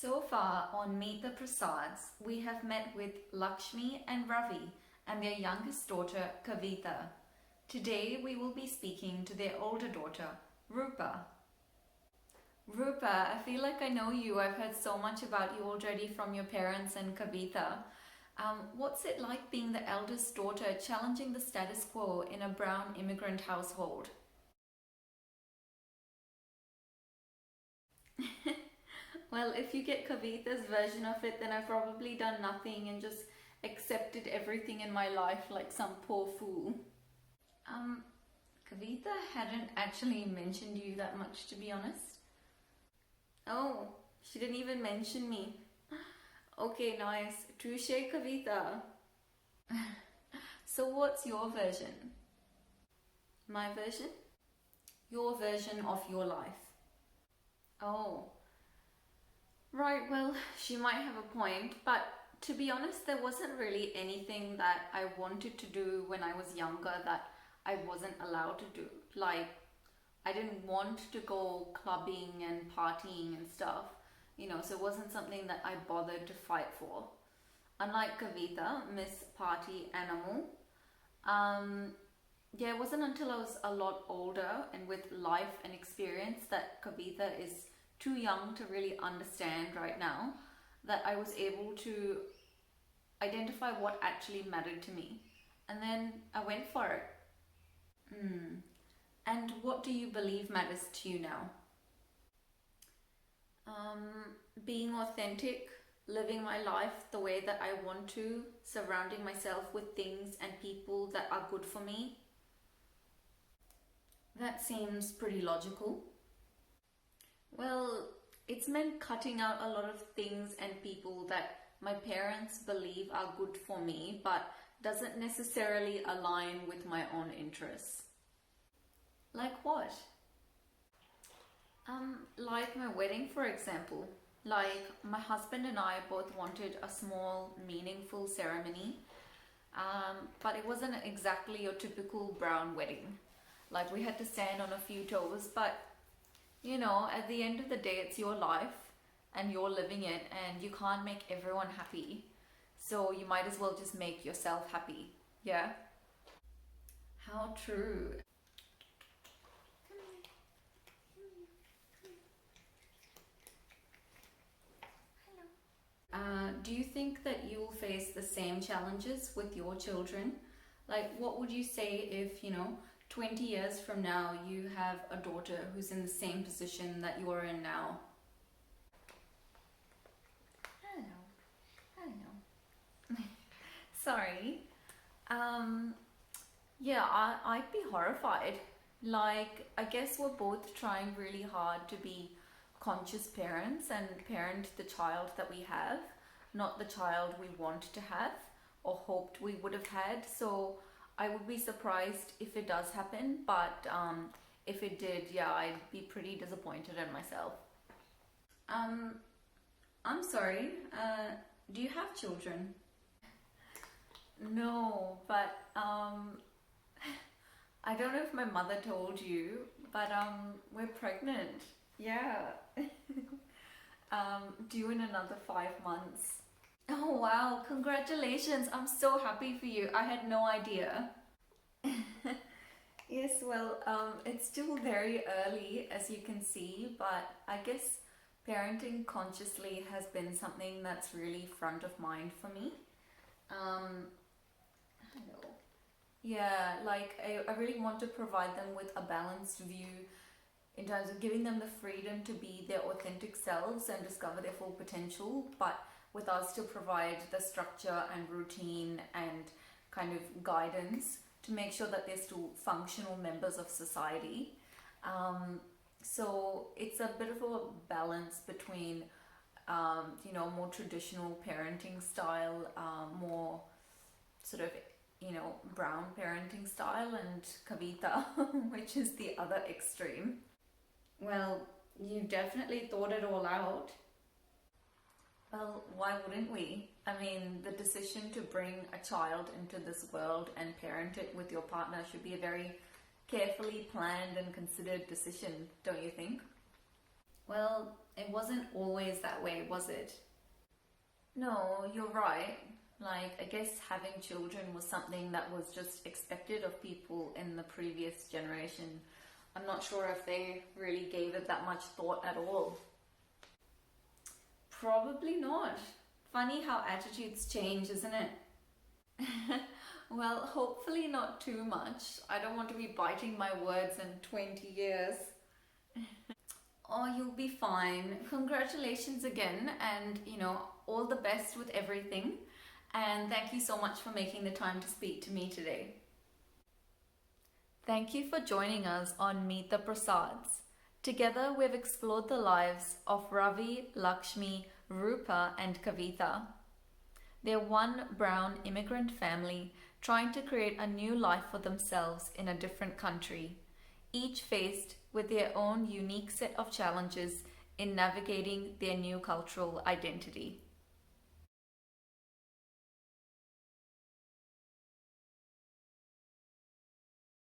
So far on Meet the Prasads, we have met with Lakshmi and Ravi and their youngest daughter Kavita. Today we will be speaking to their older daughter, Roopa. Roopa, I feel like I know you. I've heard so much about you already from your parents and Kavita. What's it like being the eldest daughter challenging the status quo in a brown immigrant household? Well, if you get Kavita's version of it, then I've probably done nothing and just accepted everything in my life like some poor fool. Um, Kavita hadn't actually mentioned you that much, to be honest. Oh, she didn't even mention me. Okay, nice. Touche, Kavita. So what's your version? My version? Your version of your life. Oh. Right, well, she might have a point, but to be honest, there wasn't really anything that I wanted to do when I was younger that I wasn't allowed to do. Like, I didn't want to go clubbing and partying and stuff, so it wasn't something that I bothered to fight for. Unlike Kavita, Miss Party Animal, yeah, it wasn't until I was a lot older and with life and experience that Kavita is too young to really understand right now, that I was able to identify what actually mattered to me. And then I went for it. And what do you believe matters to you now? Being authentic, living my life the way that I want to, surrounding myself with things and people that are good for me. That seems pretty logical. Well, it's meant cutting out a lot of things and people that my parents believe are good for me, but doesn't necessarily align with my own interests. Like what? Like my wedding, for example. Like, my husband and I both wanted a small, meaningful ceremony, but it wasn't exactly your typical brown wedding. Like, we had to stand on a few toes, but at the end of the day, it's your life and you're living it, and you can't make everyone happy. So you might as well just make yourself happy. Yeah? How true. Do you think that you'll face the same challenges with your children? Like, what would you say if, 20 years from now you have a daughter who's in the same position that you're in now? I don't know. Sorry. Yeah, I'd be horrified. Like, I guess we're both trying really hard to be conscious parents and parent the child that we have, not the child we want to have or hoped we would have had. So I would be surprised if it does happen, but if it did, yeah, I'd be pretty disappointed in myself. I'm sorry, do you have children? No, but I don't know if my mother told you, but we're pregnant. Yeah. Due in another 5 months. Oh wow, congratulations. I'm so happy for you. I had no idea. Yes, well, it's still very early, as you can see, but I guess parenting consciously has been something that's really front of mind for me. I don't know. Yeah, like I really want to provide them with a balanced view in terms of giving them the freedom to be their authentic selves and discover their full potential, but with us to provide the structure and routine and kind of guidance to make sure that they're still functional members of society. So it's a bit of a balance between, more traditional parenting style, more sort of, brown parenting style, and Kavita, which is the other extreme. Well, you definitely thought it all out. Well, why wouldn't we? I mean, the decision to bring a child into this world and parent it with your partner should be a very carefully planned and considered decision, don't you think? Well, it wasn't always that way, was it? No, you're right. Like, I guess having children was something that was just expected of people in the previous generation. I'm not sure if they really gave it that much thought at all. Probably not. Funny how attitudes change, isn't it? Well, hopefully not too much. I don't want to be biting my words in 20 years. Oh, you'll be fine. Congratulations again, and all the best with everything. And thank you so much for making the time to speak to me today. Thank you for joining us on Meet the Prasads. Together, we've explored the lives of Ravi, Lakshmi, Roopa, and Kavitha. They're one brown immigrant family trying to create a new life for themselves in a different country, each faced with their own unique set of challenges in navigating their new cultural identity.